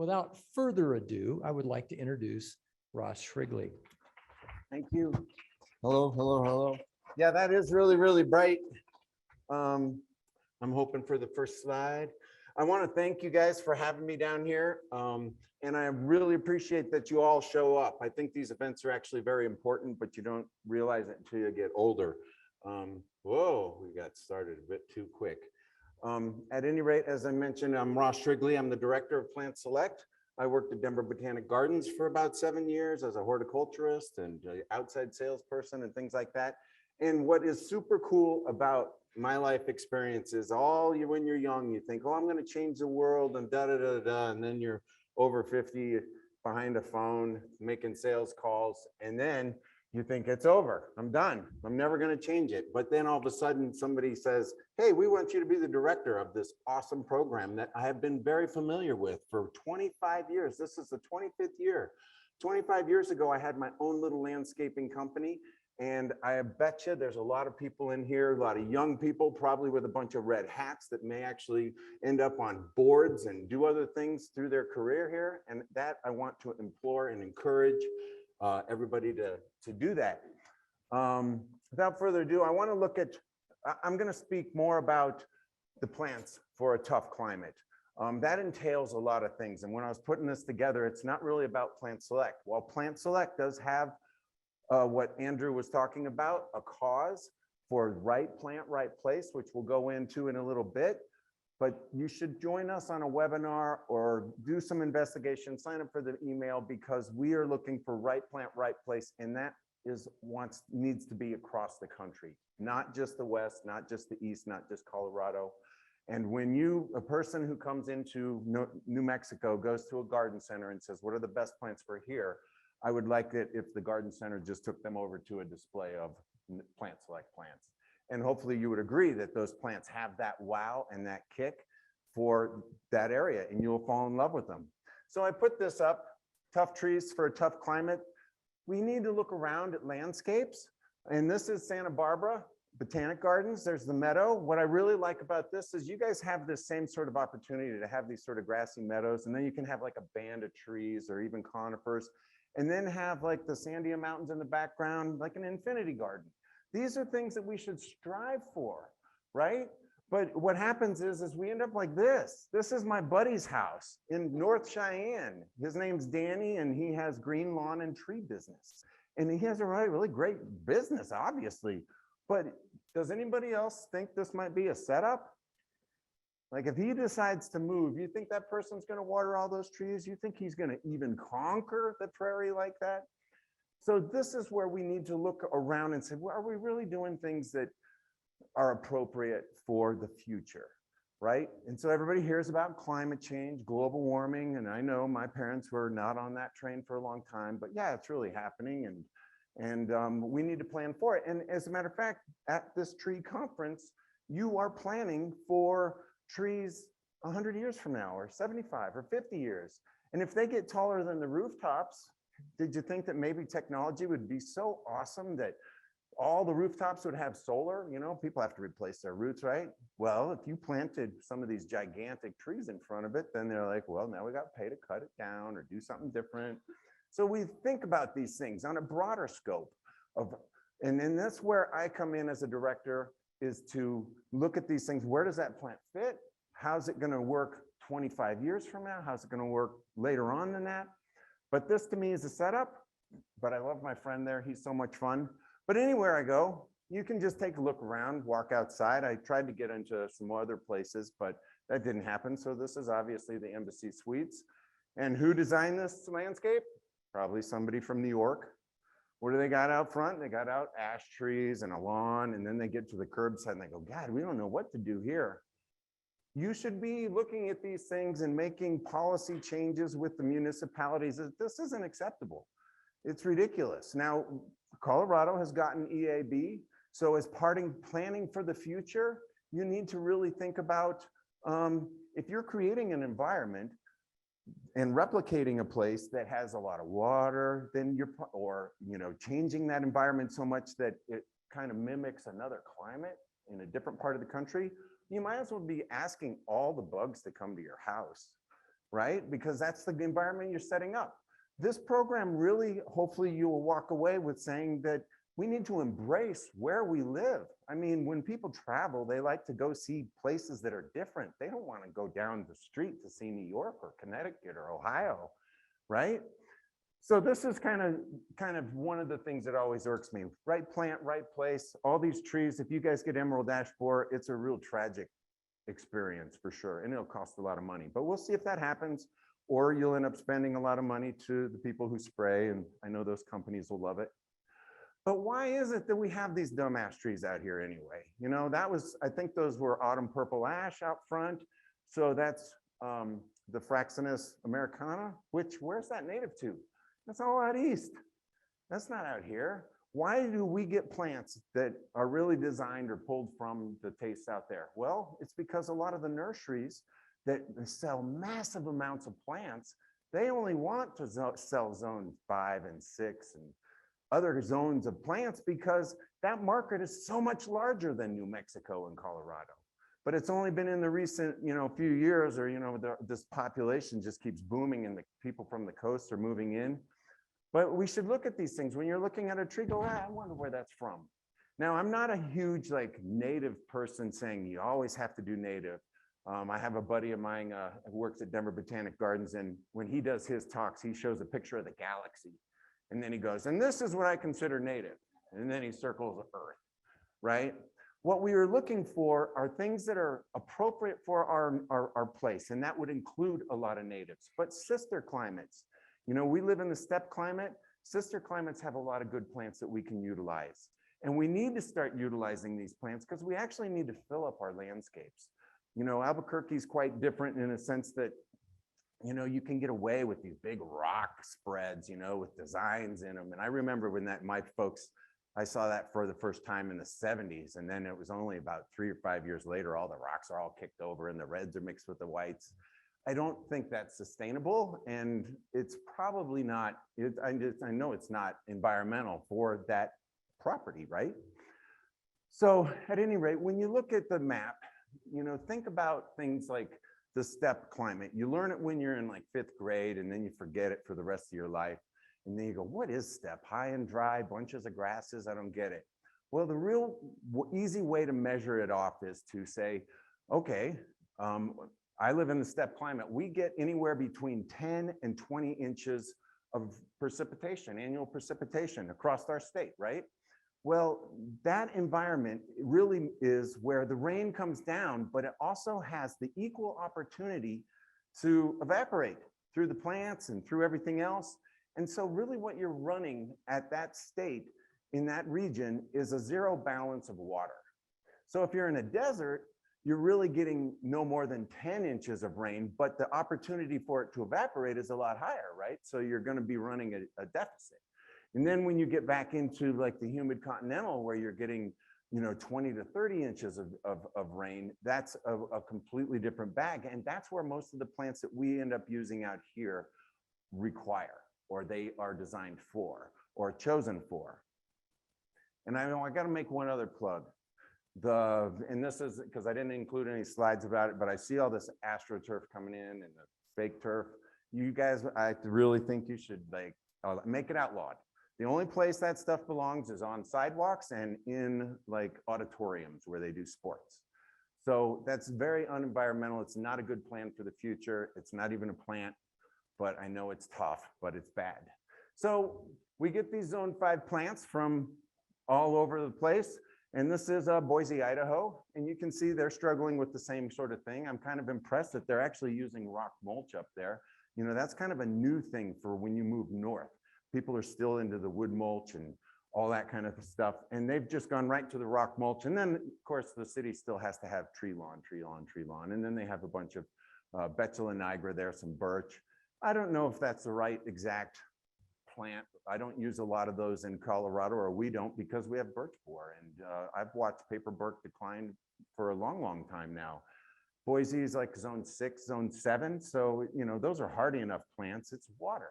without further ado, I would like to introduce Ross Shrigley. Thank you. Hello, hello, hello. Yeah, that is really, really bright. I'm hoping for the first slide. I want to thank you guys for having me down here. And I really appreciate that you all show up. I think these events are actually very important, but you don't realize it until you get older. Whoa, we got started a bit too quick. At any rate, as I mentioned, I'm Ross Shrigley. I'm the director of Plant Select. I worked at Denver Botanic Gardens for about 7 years as a horticulturist and outside salesperson and things like that. And what is super cool about my life experience is when you're young, you think, oh, I'm going to change the world and da da da da. And then you're over 50 behind a phone making sales calls. And then you think it's over. I'm done. I'm never going to change it. But then all of a sudden somebody says, hey, we want you to be the director of this awesome program that I have been very familiar with for 25 years. This is the 25th year. 25 years ago, I had my own little landscaping company. And I bet you there's a lot of people in here, a lot of young people, probably with a bunch of red hats that may actually end up on boards and do other things through their career here. And that I want to implore and encourage everybody to do that. Without further ado, I want to look at, I'm going to speak more about the plants for a tough climate. That entails a lot of things. And when I was putting this together, it's not really about Plant Select. While Plant Select does have what Andrew was talking about, a cause for right plant, right place, which we'll go into in a little bit. But you should join us on a webinar or do some investigation, sign up for the email, because we are looking for right plant, right place. And that needs to be across the country, not just the West, not just the East, not just Colorado. And when a person who comes into New Mexico goes to a garden center and says, what are the best plants for here? I would like it if the garden center just took them over to a display of Plant Select plants. And hopefully you would agree that those plants have that wow and that kick for that area, and you'll fall in love with them. So I put this up, tough trees for a tough climate. We need to look around at landscapes. And this is Santa Barbara Botanic Gardens. There's the meadow. What I really like about this is you guys have this same sort of opportunity to have these sort of grassy meadows, and then you can have like a band of trees or even conifers, and then have like the Sandia Mountains in the background, like an infinity garden. These are things that we should strive for, right? But what happens is we end up like this. This is my buddy's house in North Cheyenne. His name's Danny, and he has green lawn and tree business. And he has a really great business, obviously. But does anybody else think this might be a setup? Like if he decides to move, you think that person's going to water all those trees? You think he's going to even conquer the prairie like that? So this is where we need to look around and say, well, are we really doing things that are appropriate for the future, right? And so everybody hears about climate change, global warming, and I know my parents were not on that train for a long time, but yeah, it's really happening, and we need to plan for it. And as a matter of fact, at this tree conference, you are planning for trees 100 years from now, or 75 or 50 years. And if they get taller than the rooftops, did you think that maybe technology would be so awesome that all the rooftops would have solar? You know, people have to replace their roots, right? Well, if you planted some of these gigantic trees in front of it, then they're like, well, now we got to pay to cut it down or do something different. So we think about these things on a broader scope and then that's where I come in as a director, is to look at these things. Where does that plant fit? How's it going to work 25 years from now? How's it going to work later on than that? But this to me is a setup, but I love my friend there. He's so much fun. But anywhere I go, you can just take a look around, walk outside. I tried to get into some other places, but that didn't happen. So this is obviously the Embassy Suites. And who designed this landscape? Probably somebody from New York. What do they got out front? They got out ash trees and a lawn, and then they get to the curbside and they go, God, we don't know what to do here. You should be looking at these things and making policy changes with the municipalities. This isn't acceptable. It's ridiculous. Now, Colorado has gotten EAB. So as planning for the future, you need to really think about if you're creating an environment and replicating a place that has a lot of water, then changing that environment so much that it kind of mimics another climate in a different part of the country, you might as well be asking all the bugs to come to your house. right? Because that's the environment you're setting up. This program really, hopefully you will walk away with saying that we need to embrace where we live. I mean, when people travel, they like to go see places that are different. They don't want to go down the street to see New York or Connecticut or Ohio, right? So this is kind of one of the things that always irks me. Right plant, right place, all these trees. If you guys get emerald ash borer, it's a real tragic experience for sure. And it'll cost a lot of money, but we'll see if that happens, or you'll end up spending a lot of money to the people who spray. And I know those companies will love it. But why is it that we have these dumb ash trees out here anyway? You know, I think those were autumn purple ash out front. So that's the Fraxinus americana, where's that native to? That's all out east. That's not out here. Why do we get plants that are really designed or pulled from the tastes out there? Well, it's because a lot of the nurseries that sell massive amounts of plants, they only want to sell zone 5 and 6 and other zones of plants because that market is so much larger than New Mexico and Colorado. But it's only been in the recent, few years, or, this population just keeps booming and the people from the coast are moving in. But we should look at these things. When you're looking at a tree, go, I wonder where that's from. Now, I'm not a huge native person saying you always have to do native. I have a buddy of mine who works at Denver Botanic Gardens, and when he does his talks, he shows a picture of the galaxy. And then he goes, and this is what I consider native. And then he circles Earth, right? What we are looking for are things that are appropriate for our place, and that would include a lot of natives, but sister climates. We live in the steppe climate. Sister climates have a lot of good plants that we can utilize. And we need to start utilizing these plants because we actually need to fill up our landscapes. Albuquerque is quite different in a sense that, you can get away with these big rock spreads, with designs in them. And I remember when my folks, I saw that for the first time in the 70s. And then it was only about 3 or 5 years later, all the rocks are all kicked over and the reds are mixed with the whites. I don't think that's sustainable, and it's probably not, I know it's not environmental for that property, right? So at any rate, when you look at the map, think about things like the steppe climate. You learn it when you're in 5th grade, and then you forget it for the rest of your life. And then you go, what is steppe? High and dry, bunches of grasses, I don't get it. Well, the real easy way to measure it off is to say, okay, I live in the steppe climate. We get anywhere between 10 and 20 inches of precipitation, annual precipitation across our state, right? Well, that environment really is where the rain comes down, but it also has the equal opportunity to evaporate through the plants and through everything else. And so really what you're running at that state in that region is a zero balance of water. So if you're in a desert, you're really getting no more than 10 inches of rain, but the opportunity for it to evaporate is a lot higher, right? So you're going to be running a deficit. And then when you get back into the humid continental where you're getting 20 to 30 inches of rain, that's a completely different bag. And that's where most of the plants that we end up using out here require, or they are designed for, or chosen for. And I know I got to make one other plug. And this is because I didn't include any slides about it, but I see all this astroturf coming in and the fake turf. You guys, I really think you should make it outlawed. The only place that stuff belongs is on sidewalks and in auditoriums where they do sports. So that's very unenvironmental. It's not a good plan for the future. It's not even a plant, but I know it's tough, but it's bad. So we get these zone 5 plants from all over the place. And this is Boise, Idaho. And you can see they're struggling with the same sort of thing. I'm kind of impressed that they're actually using rock mulch up there. That's kind of a new thing for when you move north. People are still into the wood mulch and all that kind of stuff. And they've just gone right to the rock mulch. And then, of course, the city still has to have tree lawn. And then they have a bunch of Betula nigra there, some birch. I don't know if that's the right exact plant. I don't use a lot of those in Colorado, or we don't, because we have birch borer. And I've watched paper birch decline for a long, long time now. Boise is zone 6, zone 7. So, those are hardy enough plants. It's water.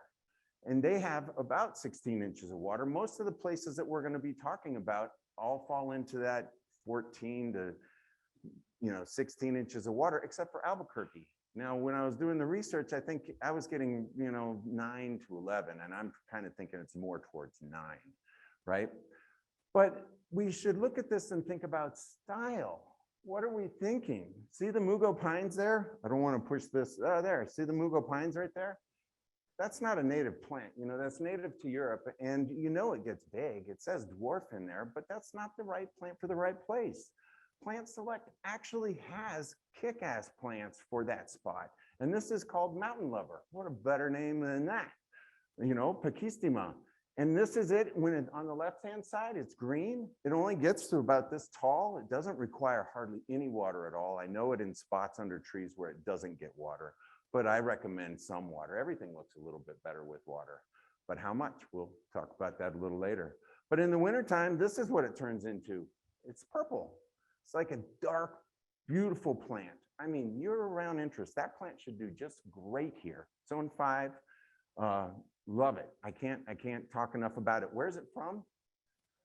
And they have about 16 inches of water. Most of the places that we're going to be talking about all fall into that 14 to 16 inches of water, except for Albuquerque. Now, when I was doing the research, I think I was getting, 9 to 11, and I'm kind of thinking it's more towards 9, right? But we should look at this and think about style. What are we thinking? See the Mugo pines there? I don't want to push this. There, see the Mugo pines right there? That's not a native plant, that's native to Europe, and it gets big. It says dwarf in there, but that's not the right plant for the right place. Plant Select actually has kick-ass plants for that spot, and this is called Mountain Lover. What a better name than that, Pakistema. And this is it. When it's on the left-hand side, it's green. It only gets to about this tall. It doesn't require hardly any water at all. I know it in spots under trees where it doesn't get water, but I recommend some water. Everything looks a little bit better with water, but how much? We'll talk about that a little later. But in the wintertime, this is what it turns into. It's purple. It's like a dark, beautiful plant. I mean, year-round interest. That plant should do just great here. Zone 5, love it. I can't talk enough about it. Where's it from?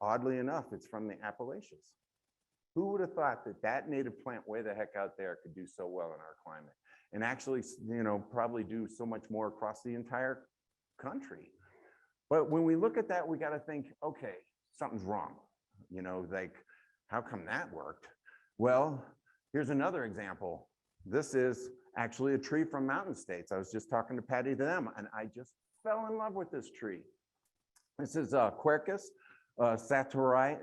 Oddly enough, it's from the Appalachians. Who would have thought that that native plant way the heck out there could do so well in our climate? And actually, probably do so much more across the entire country. But when we look at that, we got to think, okay, something's wrong. Like, how come that worked? Well, here's another example. This is actually a tree from Mountain States. I was just talking to Patty to them, and I just fell in love with this tree. This is Quercus satorii,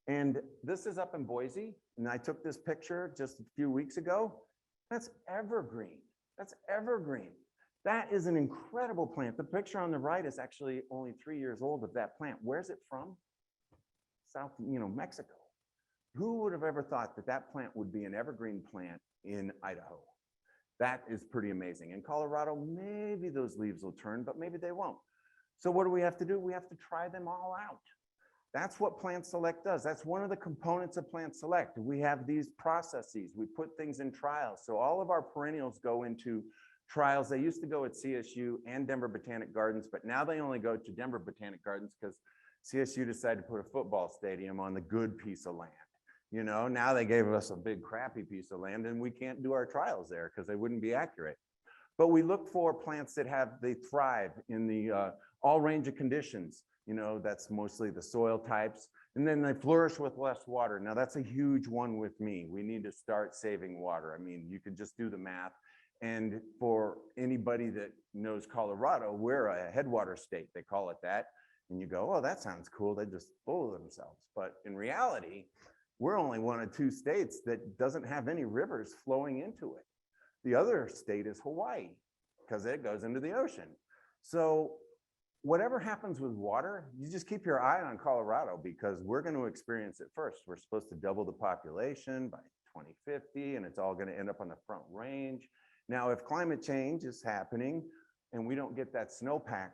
and this is up in Boise. And I took this picture just a few weeks ago. That's evergreen. That's evergreen. That is an incredible plant. The picture on the right is actually only 3 years old of that plant. Where's it from? South, Mexico. Who would have ever thought that that plant would be an evergreen plant in Idaho? That is pretty amazing. In Colorado, maybe those leaves will turn, but maybe they won't. So what do we have to do? We have to try them all out. That's what Plant Select does. That's one of the components of Plant Select. We have these processes. We put things in trials. So all of our perennials go into trials. They used to go at CSU and Denver Botanic Gardens, but now they only go to Denver Botanic Gardens because CSU decided to put a football stadium on the good piece of land. Now they gave us a big crappy piece of land and we can't do our trials there because they wouldn't be accurate. But we look for plants that they thrive in the all range of conditions. That's mostly the soil types. And then they flourish with less water. Now that's a huge one with me. We need to start saving water. I mean, you could just do the math. And for anybody that knows Colorado, we're a headwater state. They call it that. And you go, oh, that sounds cool. They just fool themselves. But in reality, we're only one of 2 states that doesn't have any rivers flowing into it. The other state is Hawaii because it goes into the ocean. So whatever happens with water, you just keep your eye on Colorado because we're going to experience it first. We're supposed to double the population by 2050, and it's all going to end up on the Front Range. Now, if climate change is happening and we don't get that snowpack,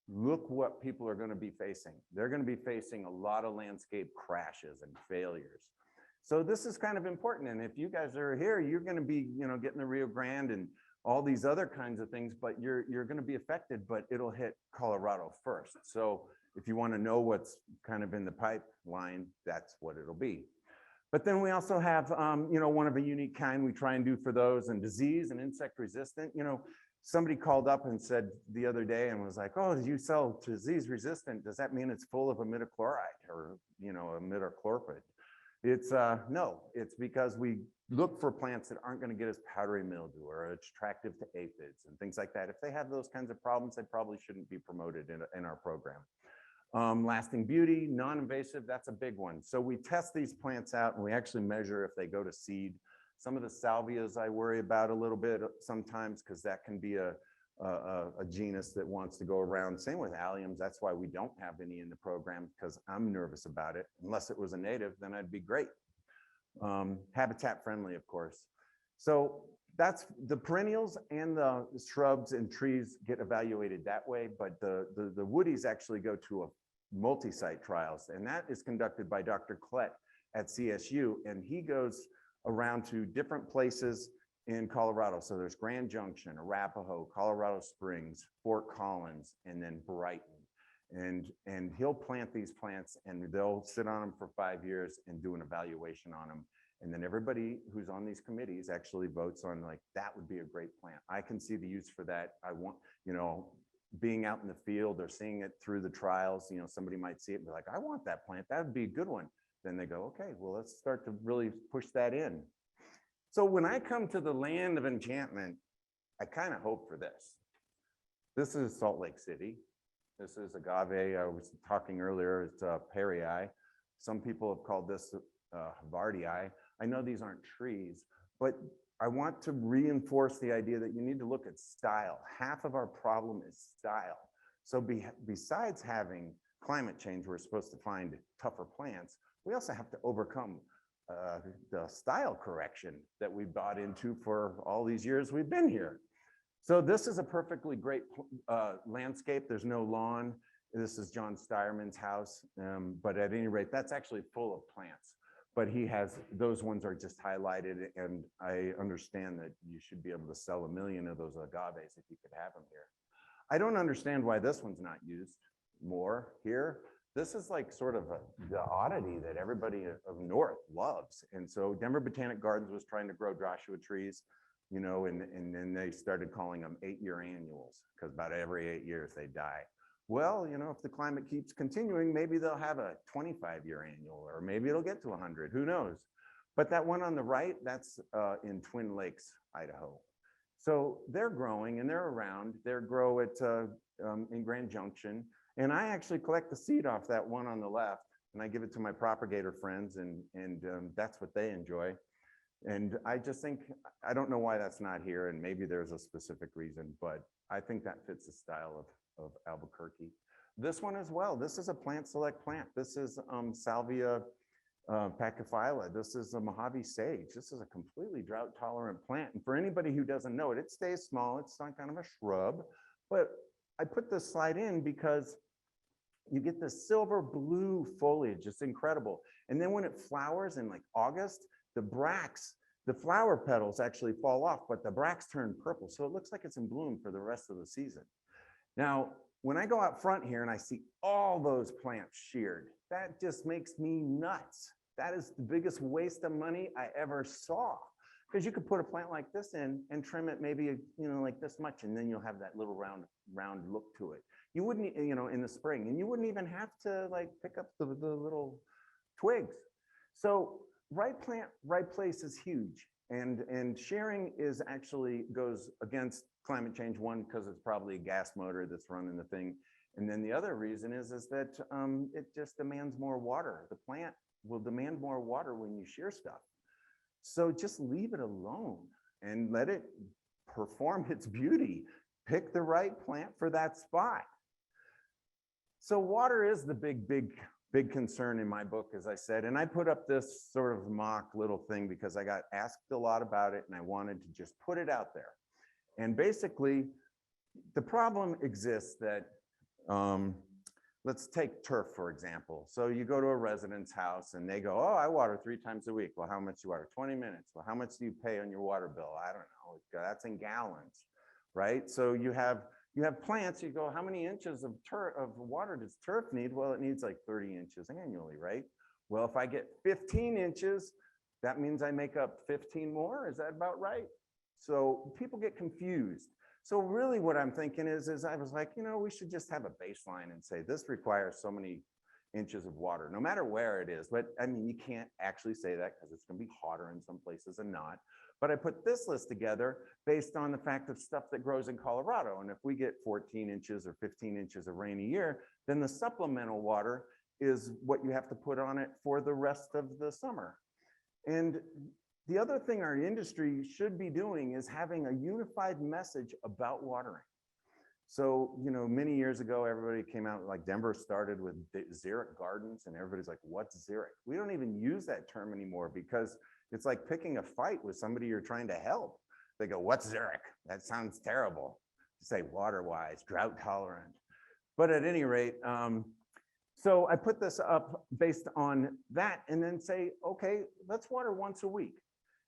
look what people are going to be facing. They're going to be facing a lot of landscape crashes and failures. So this is kind of important. And if you guys are here, you're going to be, getting the Rio Grande and all these other kinds of things, but you're going to be affected, but it'll hit Colorado first. So if you want to know what's kind of in the pipeline, that's what it'll be. But then we also have, one of a unique kind we try and do for those, and disease and insect resistant. Somebody called up and said the other day and was like, oh, you sell disease resistant. Does that mean it's full of imidacloride or, imidacloprid? It's no, it's because we look for plants that aren't going to get us powdery mildew or attractive to aphids and things like that. If they have those kinds of problems, they probably shouldn't be promoted in our program. Lasting beauty, non-invasive, that's a big one. So we test these plants out and we actually measure if they go to seed. Some of the salvias I worry about a little bit sometimes because that can be a genus that wants to go around. Same with alliums. That's why we don't have any in the program because I'm nervous about it. Unless it was a native, then I'd be great. Habitat friendly, of course. So that's the perennials and the shrubs and trees get evaluated that way, but the woodies actually go to a multi-site trials, and that is conducted by Dr. Klett at CSU, and he goes around to different places in Colorado. So there's Grand Junction, Arapahoe, Colorado Springs, Fort Collins, and then Brighton. And he'll plant these plants and they'll sit on them for 5 years and do an evaluation on them. And then everybody who's on these committees actually votes on like, that would be a great plant. I can see the use for that. I want, you know, being out in the field or seeing it through the trials, you know, somebody might see it and be like, I want that plant. That would be a good one. Then they go, okay, well, let's start to really push that in. So when I come to the land of enchantment, I kind of hope for this. This is Salt Lake City. This is agave. I was talking earlier, it's Perrii. Some people have called this Havardii. I know these aren't trees, but I want to reinforce the idea that you need to look at style. Half of our problem is style. So besides having climate change, we're supposed to find tougher plants. We also have to overcome the style correction that we bought into for all these years we've been here. So this is a perfectly great landscape. There's no lawn. This is John Steyerman's house, but at any rate, that's actually full of plants. But he has, those ones are just highlighted, and I understand that you should be able to sell 1 million of those agaves if you could have them here. I don't understand why this one's not used more here. This is like sort of the oddity that everybody of North loves. And so Denver Botanic Gardens was trying to grow Joshua trees, you know, and then they started calling them 8-year annuals because about every 8 years they die. Well, you know, if the climate keeps continuing, maybe they'll have a 25-year annual, or maybe it'll get to 100, who knows? But that one on the right, that's in Twin Lakes, Idaho. So they're growing and they're around. They grow at in Grand Junction. And I actually collect the seed off that one on the left, and I give it to my propagator friends, and that's what they enjoy. And I just think, I don't know why that's not here, and maybe there's a specific reason, but I think that fits the style of Albuquerque. This one as well, this is a plant select plant. This is Salvia pachyphylla. This is a Mojave sage. This is a completely drought tolerant plant. And for anybody who doesn't know it, it stays small. It's not kind of a shrub, but I put this slide in because you get this silver blue foliage. It's incredible. And then when it flowers in like August, the bracts, the flower petals actually fall off, but the bracts turn purple. So it looks like it's in bloom for the rest of the season. Now, when I go out front here and I see all those plants sheared, that just makes me nuts. That is the biggest waste of money I ever saw. Because you could put a plant like this in and trim it maybe, you know, like this much, and then you'll have that little round look to it. You wouldn't, you know, in the spring, and you wouldn't even have to like pick up the little twigs. So right plant, right place is huge. And sharing is actually goes against climate change, one, because it's probably a gas motor that's running the thing. And then the other reason is that it just demands more water. The plant will demand more water when you shear stuff. So just leave it alone and let it perform its beauty. Pick the right plant for that spot. So water is the big concern in my book, as I said, and I put up this sort of mock little thing because I got asked a lot about it and I wanted to just put it out there. And basically, the problem exists that, let's take turf, for example. So you go to a resident's house and they go, oh, I water 3 times a week. Well, how much do you water? 20 minutes. Well, how much do you pay on your water bill? I don't know. That's in gallons, right? So you have plants, you go, how many inches of water does turf need? Well, it needs like 30 inches annually, right? Well, if I get 15 inches, that means I make up 15 more. Is that about right? So people get confused. So really what I'm thinking is I was like, you know, we should just have a baseline and say this requires so many inches of water, no matter where it is. But I mean, you can't actually say that because it's going to be hotter in some places and not. But I put this list together based on the fact of stuff that grows in Colorado. And if we get 14 inches or 15 inches of rain a year, then the supplemental water is what you have to put on it for the rest of the summer. And the other thing our industry should be doing is having a unified message about watering. So, you know, many years ago, everybody came out, like Denver started with xeric gardens, and everybody's like, what's xeric? We don't even use that term anymore because it's like picking a fight with somebody you're trying to help. They go, what's xeric? That sounds terrible. To say water-wise, drought tolerant. But at any rate, so I put this up based on that and then say, okay, let's water once a week.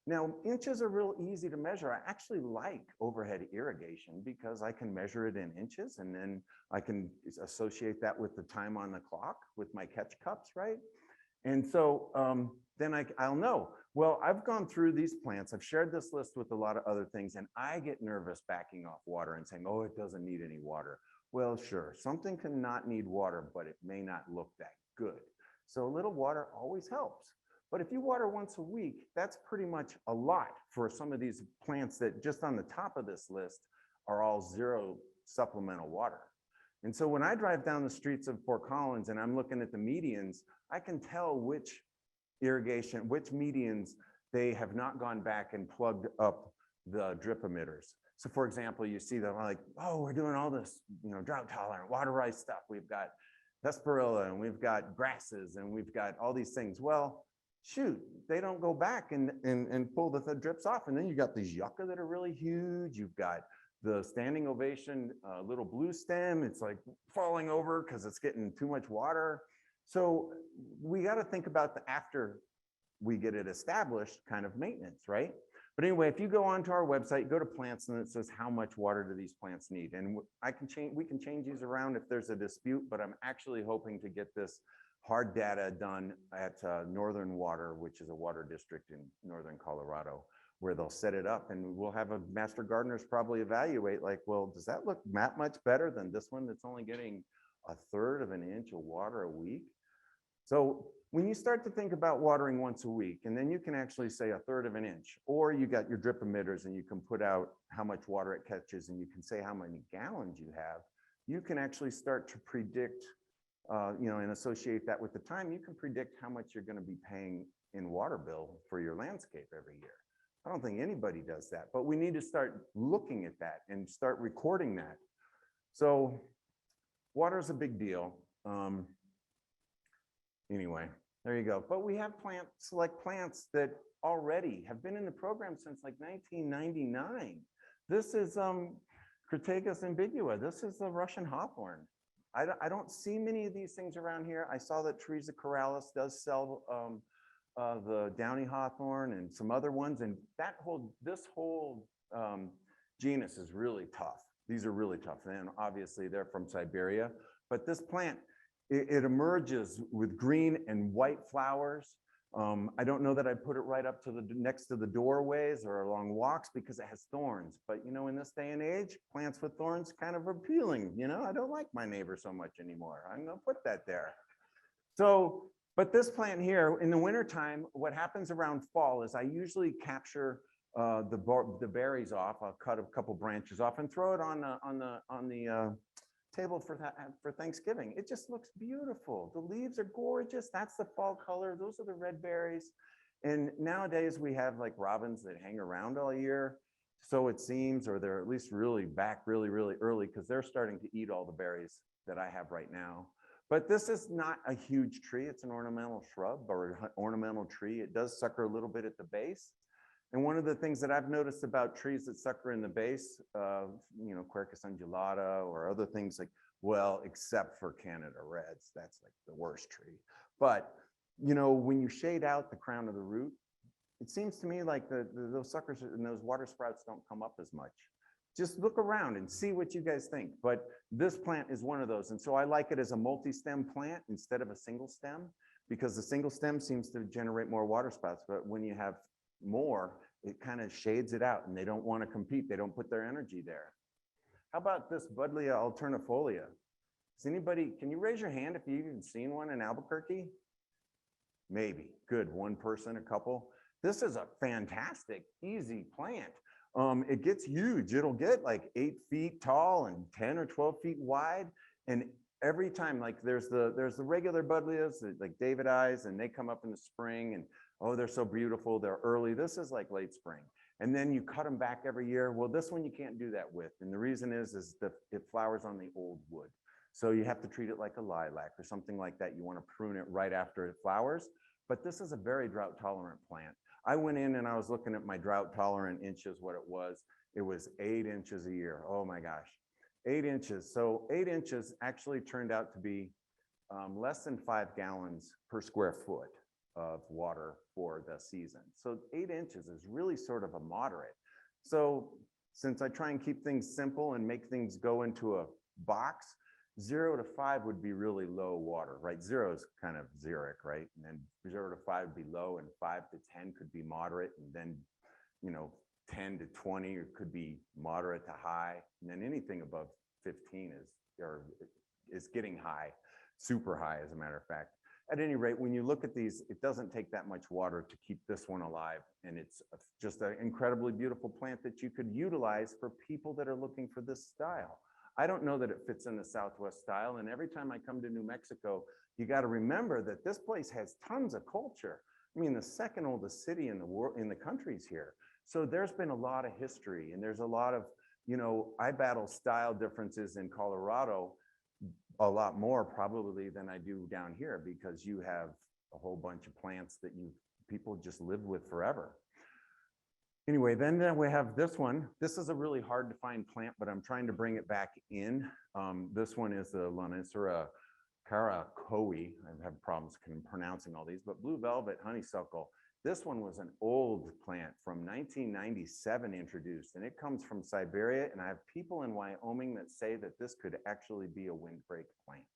Now, inches are real easy to measure. I actually like overhead irrigation because I can measure it in inches, and then I can associate that with the time on the clock with my catch cups, right? And so then I'll know, well, I've gone through these plants. I've shared this list with a lot of other things, and I get nervous backing off water and saying, oh, it doesn't need any water. Well, sure, something can not need water, but it may not look that good. So a little water always helps. But if you water once a week, that's pretty much a lot for some of these plants that just on the top of this list are all zero supplemental water. And so when I drive down the streets of Fort Collins and I'm looking at the medians, I can tell which irrigation, which medians they have not gone back and plugged up the drip emitters. So for example, you see them like, oh, we're doing all this, drought tolerant, waterized stuff. We've got Vesperilla and we've got grasses and we've got all these things. Well, shoot, they don't go back and pull the drips off. And then you got these yucca that are really huge. You've got the standing ovation little blue stem. It's like falling over because it's getting too much water. So we got to think about the after we get it established kind of maintenance, right? But anyway, if you go onto our website, go to plants and it says how much water do these plants need? And we can change these around if there's a dispute, but I'm actually hoping to get this hard data done at Northern Water, which is a water district in Northern Colorado, where they'll set it up and we'll have a master gardeners probably evaluate like, well, does that look that much better than this one that's only getting 1/3 of an inch of water a week? So when you start to think about watering once a week, and then you can actually say 1/3 of an inch, or you got your drip emitters and you can put out how much water it catches and you can say how many gallons you have, you can actually start to predict, and associate that with the time, you can predict how much you're going to be paying in water bill for your landscape every year. I don't think anybody does that, but we need to start looking at that and start recording that. So water is a big deal. Anyway, there you go. But we have select plants that already have been in the program since like 1999. This is Crataegus ambigua. This is the Russian hawthorn. I don't see many of these things around here. I saw that Teresa Corrales does sell the downy hawthorn and some other ones, and this whole genus is really tough. These are really tough, and obviously they're from Siberia. But this plant, it emerges with green and white flowers. I don't know that I'd put it right up to next to the doorways or along walks because it has thorns. But in this day and age, plants with thorns kind of appealing. I don't like my neighbor so much anymore. I'm gonna put that there. So, but this plant here, in the wintertime, what happens around fall is I usually capture the berries off. I'll cut a couple branches off and throw it on the table for Thanksgiving. It just looks beautiful. The leaves are gorgeous. That's the fall color. Those are the red berries. And nowadays we have like robins that hang around all year. So it seems, or they're at least really back really, really early because they're starting to eat all the berries that I have right now. But this is not a huge tree. It's an ornamental shrub or an ornamental tree. It does sucker a little bit at the base. And one of the things that I've noticed about trees that sucker in the base, Quercus undulata or other things like, well, except for Canada Reds, that's like the worst tree. But, when you shade out the crown of the root, it seems to me like those suckers and those water sprouts don't come up as much. Just look around and see what you guys think. But this plant is one of those. And so I like it as a multi-stem plant instead of a single stem, because the single stem seems to generate more water sprouts. But when you have more, it kind of shades it out and they don't want to compete. They don't put their energy there. How about this Buddleia alternifolia? Can you raise your hand if you've even seen one in Albuquerque? Maybe. Good. One person, a couple. This is a fantastic, easy plant. It gets huge. It'll get like 8 feet tall and 10 or 12 feet wide. And every time, like there's the regular Buddleias, like David eyes, and they come up in the spring and oh, they're so beautiful. They're early. This is like late spring. And then you cut them back every year. Well, this one you can't do that with. And the reason is that it flowers on the old wood. So you have to treat it like a lilac or something like that. You want to prune it right after it flowers. But this is a very drought tolerant plant. I went in and I was looking at my drought tolerant inches, what it was. It was 8 inches a year. Oh my gosh, 8 inches. So 8 inches actually turned out to be less than 5 gallons per square foot of water for the season. So 8 inches is really sort of a moderate. So since I try and keep things simple and make things go into a box, 0 to 5 would be really low water, right? 0 is kind of xeric, right? And then 0 to 5 would be low, and 5 to 10 could be moderate, and then, 10 to 20 could be moderate to high, and then anything above 15 is getting high, super high, as a matter of fact. At any rate, when you look at these, it doesn't take that much water to keep this one alive, and it's just an incredibly beautiful plant that you could utilize for people that are looking for this style. I don't know that it fits in the Southwest style, and every time I come to New Mexico, you got to remember that this place has tons of culture. I mean, the second oldest city in the world, in the country, is here. So there's been a lot of history, and there's a lot of, I battle style differences in Colorado a lot more probably than I do down here, because you have a whole bunch of plants that people just live with forever. Anyway, then we have this one. This is a really hard to find plant, but I'm trying to bring it back in. This one is the Lonicera caracoe. I have problems pronouncing all these, but blue velvet honeysuckle. This one was an old plant from 1997 introduced, and it comes from Siberia. And I have people in Wyoming that say that this could actually be a windbreak plant.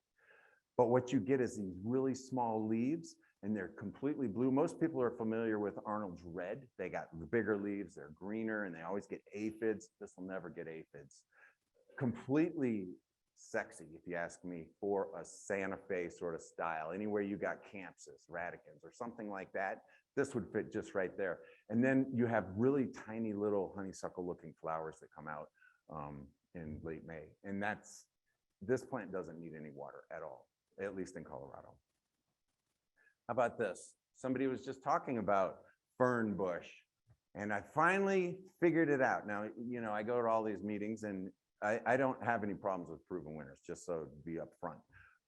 But what you get is these really small leaves, and they're completely blue. Most people are familiar with Arnold's red. They got bigger leaves, they're greener, and they always get aphids. This will never get aphids. Completely sexy, if you ask me, for a Santa Fe sort of style. Anywhere you got Campsis, Radicans, or something like that, this would fit just right there. And then you have really tiny little honeysuckle looking flowers that come out in late May. And this plant doesn't need any water at all, at least in Colorado. How about this? Somebody was just talking about fern bush, and I finally figured it out. Now, I go to all these meetings, and I don't have any problems with proven winners, just so to be upfront.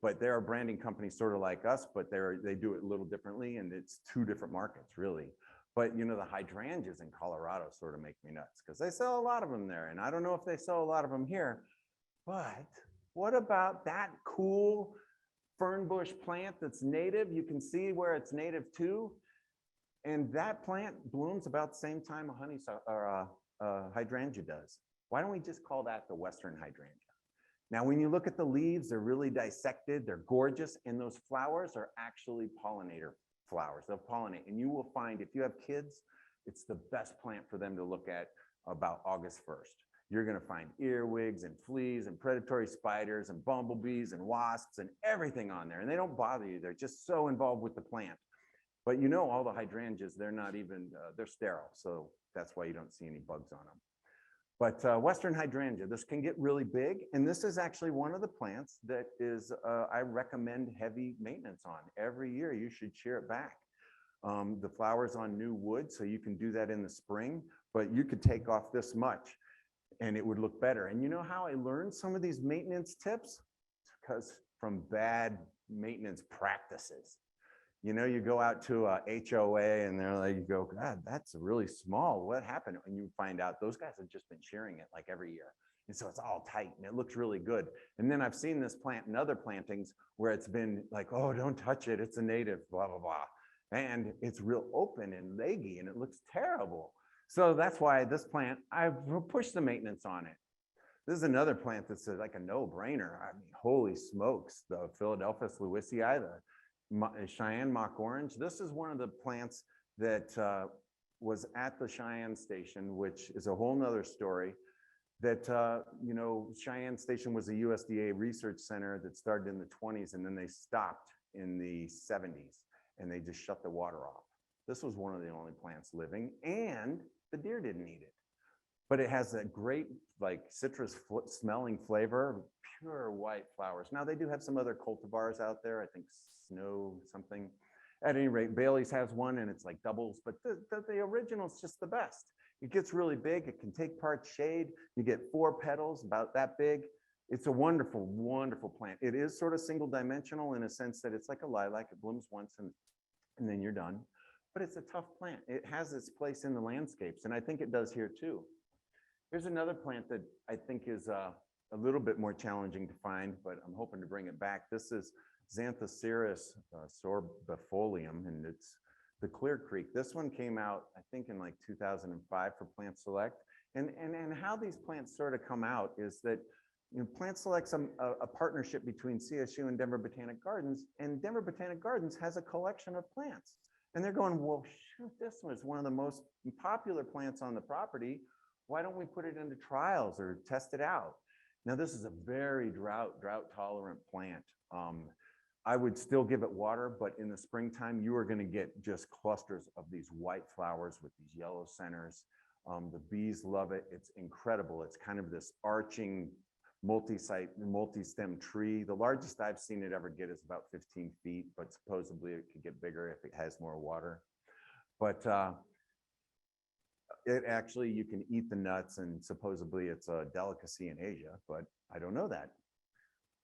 But there are branding companies sort of like us, but they do it a little differently, and it's two different markets, really. But the hydrangeas in Colorado sort of make me nuts, because they sell a lot of them there, and I don't know if they sell a lot of them here. But what about that cool fern bush plant that's native? You can see where it's native to, and that plant blooms about the same time a honeysuckle or a hydrangea does. Why don't we just call that the Western hydrangea? Now, when you look at the leaves, they're really dissected, they're gorgeous, and those flowers are actually pollinator flowers. They'll pollinate, and you will find, if you have kids, it's the best plant for them to look at about August 1st. You're gonna find earwigs and fleas and predatory spiders and bumblebees and wasps and everything on there, and they don't bother you. They're just so involved with the plant. But all the hydrangeas, they're not even, they're sterile, so that's why you don't see any bugs on them. But Western hydrangea, this can get really big, and this is actually one of the plants that is, I recommend heavy maintenance on. Every year you should shear it back. The flowers on new wood, so you can do that in the spring, but you could take off this much and it would look better. And you know how I learned some of these maintenance tips? Because from bad maintenance practices. You go out to a HOA and they're like, you go, God, that's really small. What happened? And you find out those guys have just been shearing it like every year. And so it's all tight and it looks really good. And then I've seen this plant in other plantings where it's been like, oh, don't touch it. It's a native, blah, blah, blah. And it's real open and leggy and it looks terrible. So that's why this plant, I've pushed the maintenance on it. This is another plant that's like a no-brainer. I mean, holy smokes, the Philadelphus lewisii, the Cheyenne mock orange. This is one of the plants that was at the Cheyenne station, which is a whole nother story. That Cheyenne station was a USDA research center that started in the 20s, and then they stopped in the 70s, and they just shut the water off. This was one of the only plants living, and the deer didn't eat it. But it has that great like citrus smelling flavor, pure white flowers. Now they do have some other cultivars out there. I think Snow something. At any rate, Bailey's has one and it's like doubles, but the original is just the best. It gets really big. It can take part shade. You get 4 petals about that big. It's a wonderful, wonderful plant. It is sort of single dimensional in a sense that it's like a lilac. It blooms once and then you're done. But it's a tough plant. It has its place in the landscapes, and I think it does here too. Here's another plant that I think is a little bit more challenging to find, but I'm hoping to bring it back. This is Xanthoceras sorbifolium, and it's the Clear Creek. This one came out, I think, in like 2005 for Plant Select. And how these plants sort of come out is that Plant Select's a partnership between CSU and Denver Botanic Gardens, and Denver Botanic Gardens has a collection of plants. And they're going, well, shoot, this was one of the most popular plants on the property. Why don't we put it into trials or test it out? Now, this is a very drought tolerant plant. I would still give it water, but in the springtime, you are going to get just clusters of these white flowers with these yellow centers. The bees love it. It's incredible. It's kind of this arching multi-stem tree. The largest I've seen it ever get is about 15 feet, but supposedly it could get bigger if it has more water. But it actually, you can eat the nuts, and supposedly it's a delicacy in Asia, but I don't know that.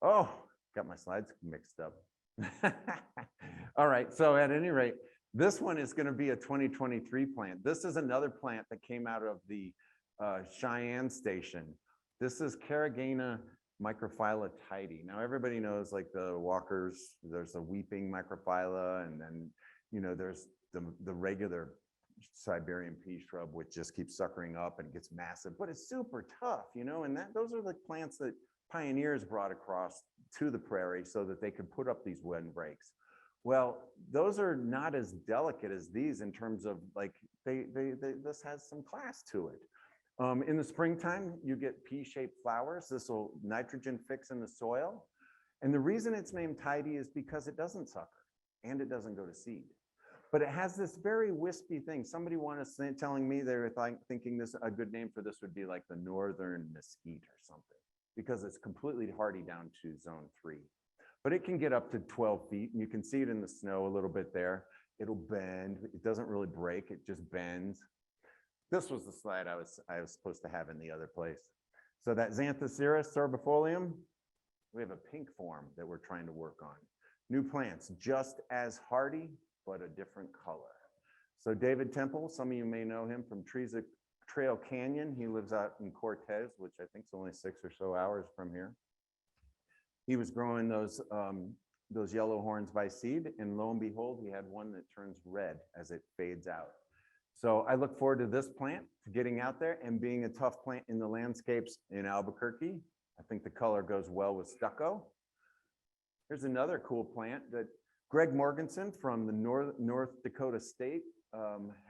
Oh, got my slides mixed up. All right, so at any rate, this one is going to be a 2023 plant. This is another plant that came out of the Cheyenne station. This is Carrageenan microphylla tidy. Now everybody knows, like the walkers, there's a weeping microphylla, and then there's the regular Siberian pea shrub, which just keeps suckering up and gets massive, but it's super tough, and those are the plants that pioneers brought across to the prairie so that they could put up these windbreaks. Well, those are not as delicate as these in terms of, like, this has some class to it. In the springtime, you get pea-shaped flowers. This will nitrogen fix in the soil. And the reason it's named tidy is because it doesn't sucker and it doesn't go to seed. But it has this very wispy thing. Somebody was telling me they were thinking a good name for this would be like the northern mesquite or something, because it's completely hardy down to zone 3. But it can get up to 12 feet, and you can see it in the snow a little bit there. It'll bend. It doesn't really break. It just bends. This was the slide I was supposed to have in the other place. So that Xanthocera sorbifolium, we have a pink form that we're trying to work on. New plants, just as hardy, but a different color. So David Temple, some of you may know him from Trail Canyon. He lives out in Cortez, which I think is only 6 or so hours from here. He was growing those yellow horns by seed, and lo and behold, he had one that turns red as it fades out. So I look forward to this plant getting out there and being a tough plant in the landscapes in Albuquerque. I think the color goes well with stucco. Here's another cool plant that Greg Morganson from the North Dakota State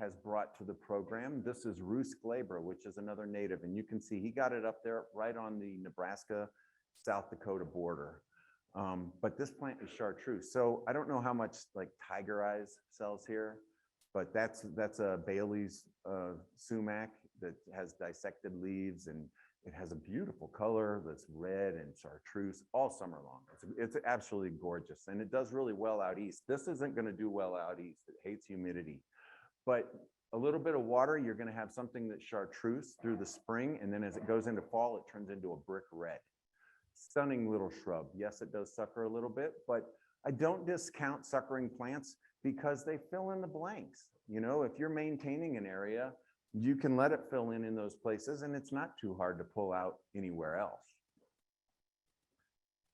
has brought to the program. This is Rus glabra, which is another native, and you can see he got it up there right on the Nebraska South Dakota border. But this plant is chartreuse. So I don't know how much like tiger eyes sells here, but that's a Bailey's sumac that has dissected leaves, and it has a beautiful color that's red and chartreuse all summer long. It's absolutely gorgeous, and it does really well out east. This isn't going to do well out east. It hates humidity, but a little bit of water, you're going to have something that's chartreuse through the spring, and then as it goes into fall, it turns into a brick red. Stunning little shrub. Yes, it does sucker a little bit, but I don't discount suckering plants because they fill in the blanks. If you're maintaining an area, you can let it fill in those places, and it's not too hard to pull out anywhere else.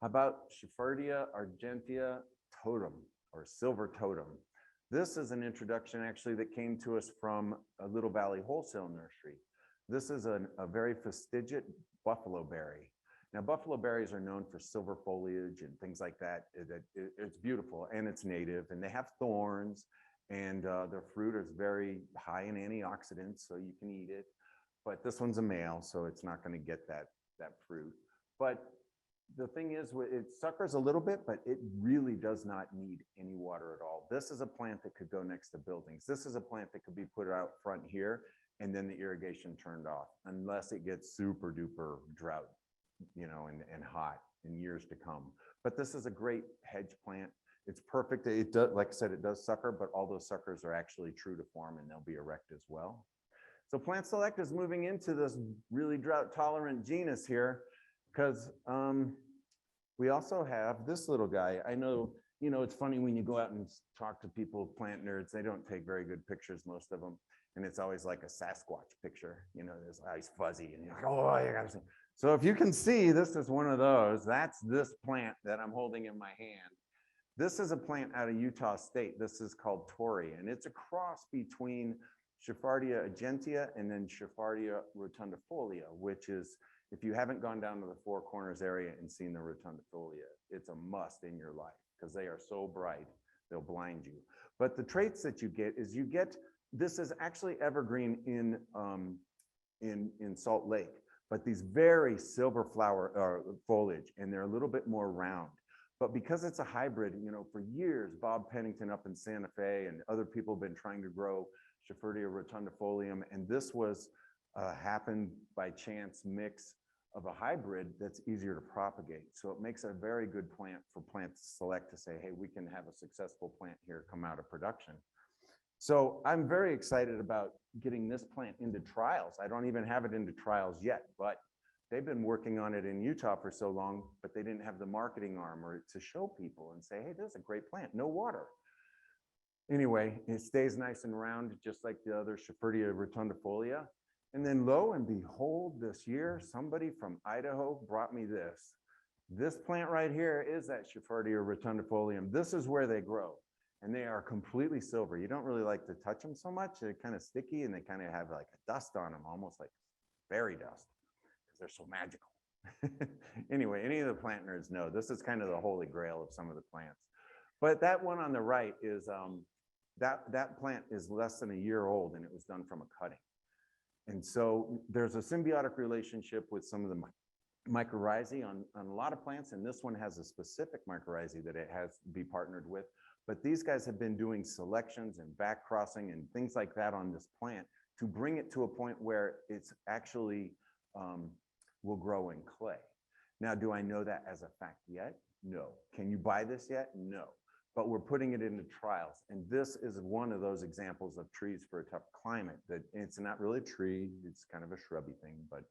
How about Shrigley argentea totem, or silver totem? This is an introduction actually that came to us from a Little Valley wholesale nursery. This is a very fastigiate buffalo berry. Now, buffalo berries are known for silver foliage and things like that. It's beautiful, and it's native, and they have thorns, and their fruit is very high in antioxidants, so you can eat it. But this one's a male, so it's not going to get that fruit. But the thing is, it suckers a little bit, but it really does not need any water at all. This is a plant that could go next to buildings. This is a plant that could be put out front here, and then the irrigation turned off, unless it gets super duper drought, and hot in years to come. But this is a great hedge plant. It's perfect. It does, like I said, it does sucker, but all those suckers are actually true to form, and they'll be erect as well. So Plant Select is moving into this really drought tolerant genus here, because we also have this little guy. I know, it's funny when you go out and talk to people, plant nerds, they don't take very good pictures, most of them. And it's always like a Sasquatch picture, there's always fuzzy, and you're like, oh, you gotta see. So if you can see, this is one of those. That's this plant that I'm holding in my hand. This is a plant out of Utah State. This is called Tory, and it's a cross between Shrigley argentea and then Shrigley rotundifolia, which is If you haven't gone down to the Four Corners area and seen the rotundifolia, it's a must in your life because they are so bright, they'll blind you. But the traits that you get is this is actually evergreen in Salt Lake, but these very silver flower foliage, and they're a little bit more round. But because it's a hybrid, for years, Bob Pennington up in Santa Fe and other people have been trying to grow Shrigley rotundifolium, and this was happened by chance mix of a hybrid that's easier to propagate. So it makes a very good plant for plants to select to say, hey, we can have a successful plant here come out of production. So I'm very excited about getting this plant into trials. I don't even have it into trials yet, but they've been working on it in Utah for so long, but they didn't have the marketing arm or to show people and say, hey, this is a great plant, no water. Anyway, it stays nice and round, just like the other Shrigley rotundifolia. And then lo and behold, this year, somebody from Idaho brought me this. This plant right here is that Shrigley rotundifolium. This is where they grow. And they are completely silver. You don't really like to touch them so much. They're kind of sticky and they kind of have like a dust on them, almost like fairy dust, because they're so magical. Anyway, any of the plant nerds know this is kind of the holy grail of some of the plants. But that one on the right is, that plant is less than a year old and it was done from a cutting. And so there's a symbiotic relationship with some of the mycorrhizae on a lot of plants, and this one has a specific mycorrhizae that it has to be partnered with. But these guys have been doing selections and back crossing and things like that on this plant to bring it to a point where it's actually will grow in clay. Now, do I know that as a fact yet? No. Can you buy this yet? No. But we're putting it into trials. And this is one of those examples of trees for a tough climate that it's not really a tree, it's kind of a shrubby thing, but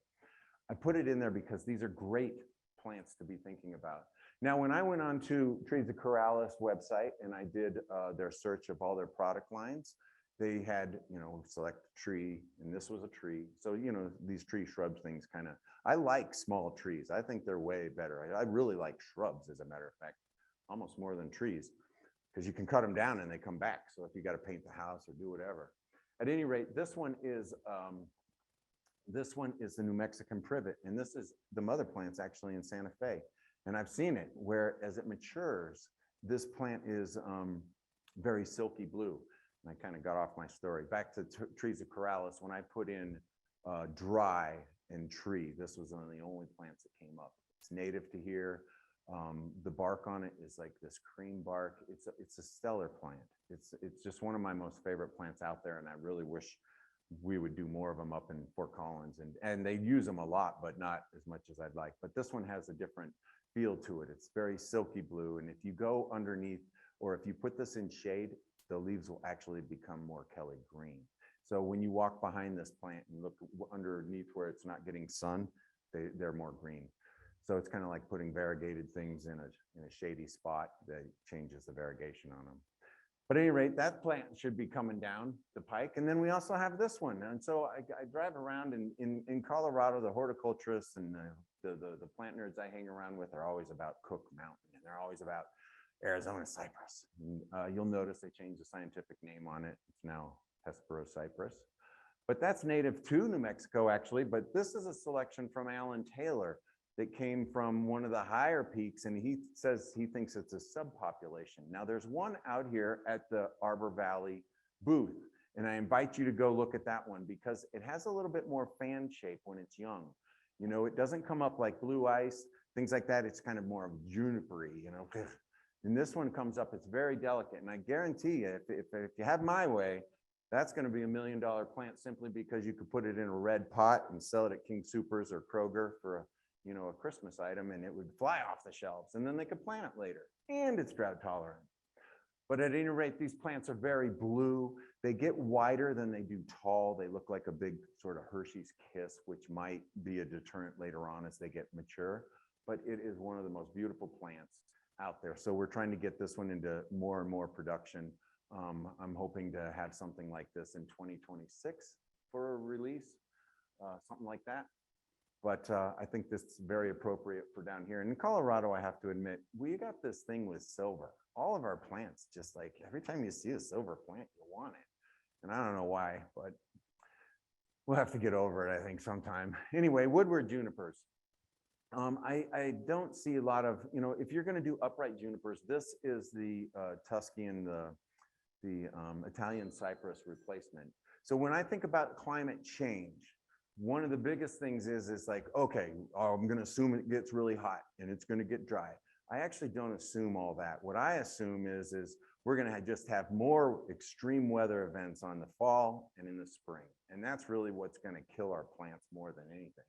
I put it in there because these are great plants to be thinking about. Now, when I went on to Trees of Corrales website and I did their search of all their product lines, they had, select tree, and this was a tree. So, these tree shrub things kind of, I like small trees. I think they're way better. I really like shrubs, as a matter of fact, almost more than trees, because you can cut them down and they come back. So if you got to paint the house or do whatever. At any rate, this one is the New Mexican privet, and this is the mother plant's actually in Santa Fe. And I've seen it where as it matures, this plant is very silky blue. And I kind of got off my story. Back to Trees of Corrales, when I put in dry and tree, this was one of the only plants that came up. It's native to here. The bark on it is like this cream bark. It's a stellar plant. It's just one of my most favorite plants out there, and I really wish we would do more of them up in Fort Collins. And they use them a lot, but not as much as I'd like. But this one has a different feel to it. It's very silky blue, and if you go underneath, or if you put this in shade, the leaves will actually become more Kelly green. So when you walk behind this plant and look underneath where it's not getting sun, they're more green. So it's kind of like putting variegated things in a shady spot that changes the variegation on them. But at any rate, that plant should be coming down the pike. And then we also have this one. And so I drive around in Colorado, the horticulturists and the plant nerds I hang around with are always about Cook Mountain, and they're always about Arizona cypress. And, you'll notice they changed the scientific name on it. It's now Hesperocypress. But that's native to New Mexico, actually. But this is a selection from Alan Taylor that came from one of the higher peaks, and he says he thinks it's a subpopulation. Now, there's one out here at the Arbor Valley booth, and I invite you to go look at that one because it has a little bit more fan shape when it's young. It doesn't come up like blue ice, things like that. It's kind of more junipery, And this one comes up, it's very delicate. And I guarantee you, if you have my way, that's going to be $1 million plant simply because you could put it in a red pot and sell it at King Soopers or Kroger for a Christmas item, and it would fly off the shelves, and then they could plant it later, and it's drought tolerant. But at any rate, these plants are very blue. They get wider than they do tall. They look like a big sort of Hershey's Kiss, which might be a deterrent later on as they get mature, but it is one of the most beautiful plants out there. So we're trying to get this one into more and more production. I'm hoping to have something like this in 2026 for a release, something like that. But I think this is very appropriate for down here. And in Colorado, I have to admit, we got this thing with silver. All of our plants, just like every time you see a silver plant, you want it. And I don't know why, but we'll have to get over it, I think, sometime. Anyway, woodward junipers. I don't see a lot of, if you're going to do upright junipers, this is the Tuscan, the Italian cypress replacement. So when I think about climate change, one of the biggest things is like, okay, I'm going to assume it gets really hot and it's going to get dry. I actually don't assume all that. What I assume is we're going to just have more extreme weather events on the fall and in the spring. And that's really what's going to kill our plants more than anything.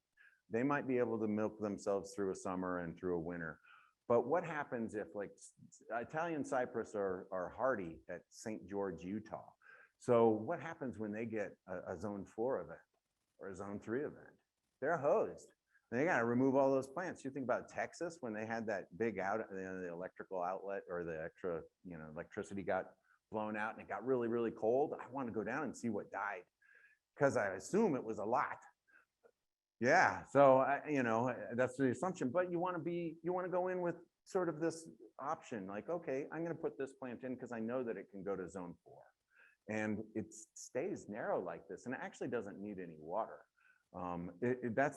They might be able to milk themselves through a summer and through a winter. But what happens if, like, Italian cypress are hardy at St. George, Utah? So what happens when they get a zone 4 event or a zone 3 event? They're hosed. They got to remove all those plants. You think about Texas when they had that big the electrical outlet or the extra, electricity got blown out and it got really, really cold. I want to go down and see what died because I assume it was a lot. Yeah, so that's the assumption. But you want to go in with sort of this option, like, okay, I'm going to put this plant in because I know that it can go to zone 4, and it stays narrow like this, and it actually doesn't need any water.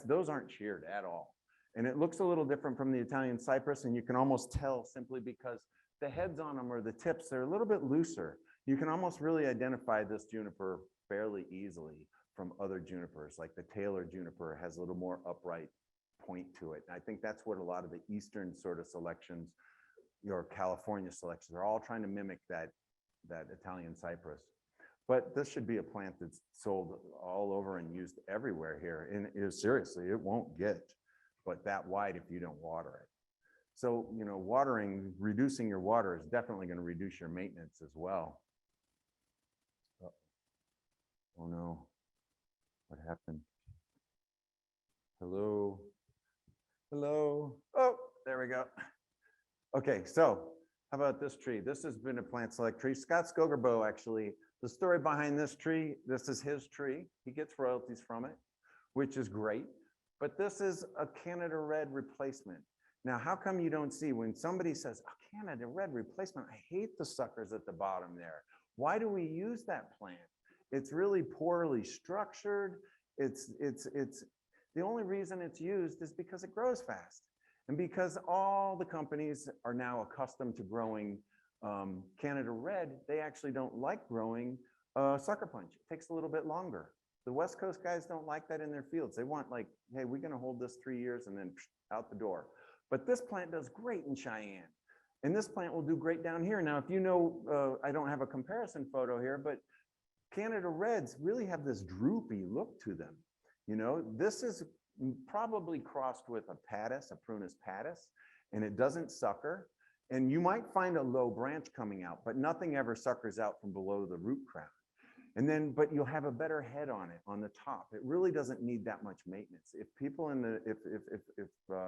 Those aren't sheared at all, and it looks a little different from the Italian cypress, and you can almost tell simply because the heads on them or the tips, they're a little bit looser. You can almost really identify this juniper fairly easily from other junipers, like the Taylor juniper has a little more upright point to it. And I think that's what a lot of the Eastern sort of selections, your California selections, are all trying to mimic that Italian cypress. But this should be a plant that's sold all over and used everywhere here. And seriously, it won't get but that wide if you don't water it. So, reducing your water is definitely going to reduce your maintenance as well. Oh no. What happened? Hello? Hello? Oh, there we go. Okay, so how about this tree? This has been a plant select tree. Scott Skogerbo, actually, the story behind this tree, this is his tree. He gets royalties from it, which is great. But this is a Canada Red replacement. Now, how come you don't see when somebody says, a Canada Red replacement? I hate the suckers at the bottom there. Why do we use that plant? It's really poorly structured. It's the only reason it's used is because it grows fast. And because all the companies are now accustomed to growing Canada Red, they actually don't like growing sucker punch. It takes a little bit longer. The West Coast guys don't like that in their fields. They want, like, hey, we're going to hold this 3 years and then out the door. But this plant does great in Cheyenne. And this plant will do great down here. Now, if I don't have a comparison photo here, but Canada Reds really have this droopy look to them. This is probably crossed with a patis, a prunus patis, and it doesn't sucker. And you might find a low branch coming out, but nothing ever suckers out from below the root crown. And then, but you'll have a better head on it on the top. It really doesn't need that much maintenance. If people if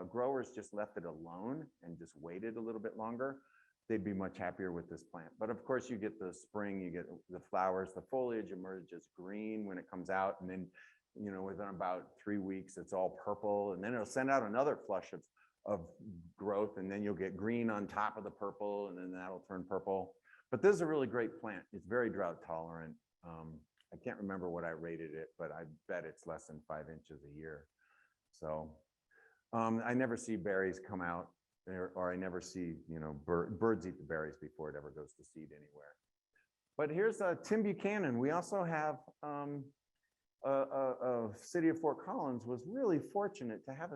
growers just left it alone and just waited a little bit longer, they'd be much happier with this plant. But of course, you get the spring, you get the flowers, the foliage emerges green when it comes out. And then, within about 3 weeks, it's all purple. And then it'll send out another flush of growth. And then you'll get green on top of the purple, and then that'll turn purple. But this is a really great plant. It's very drought tolerant. I can't remember what I rated it, but I bet it's less than 5 inches a year. So I never see berries come out. Or I never see, birds eat the berries before it ever goes to seed anywhere. But here's Tim Buchanan. We also have City of Fort Collins was really fortunate to have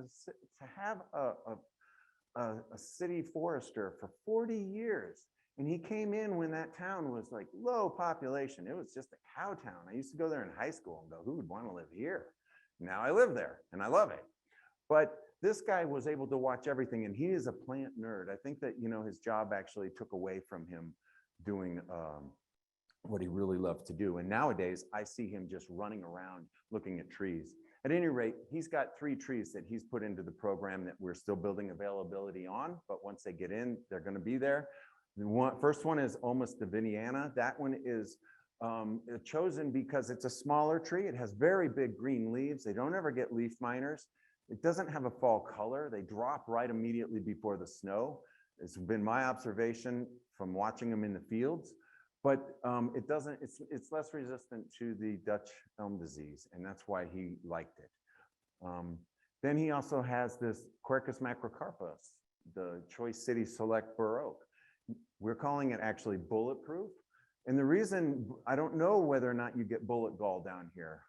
a city forester for 40 years. And he came in when that town was like low population. It was just a cow town. I used to go there in high school and go, who would want to live here? Now I live there and I love it. But this guy was able to watch everything, and he is a plant nerd. I think that, his job actually took away from him doing what he really loved to do. And nowadays I see him just running around looking at trees. At any rate, he's got 3 trees that he's put into the program that we're still building availability on, but once they get in, they're going to be there. The first one is Almost Diviniana. That one is chosen because it's a smaller tree. It has very big green leaves. They don't ever get leaf miners. It doesn't have a fall color. They drop right immediately before the snow. It's been my observation from watching them in the fields. but it doesn't, it's less resistant to the Dutch elm disease, and that's why he liked it. Then he also has this Quercus macrocarpus, the Choice City Select Bur Oak. We're calling it actually bulletproof. And the reason, I don't know whether or not you get bullet gall down here.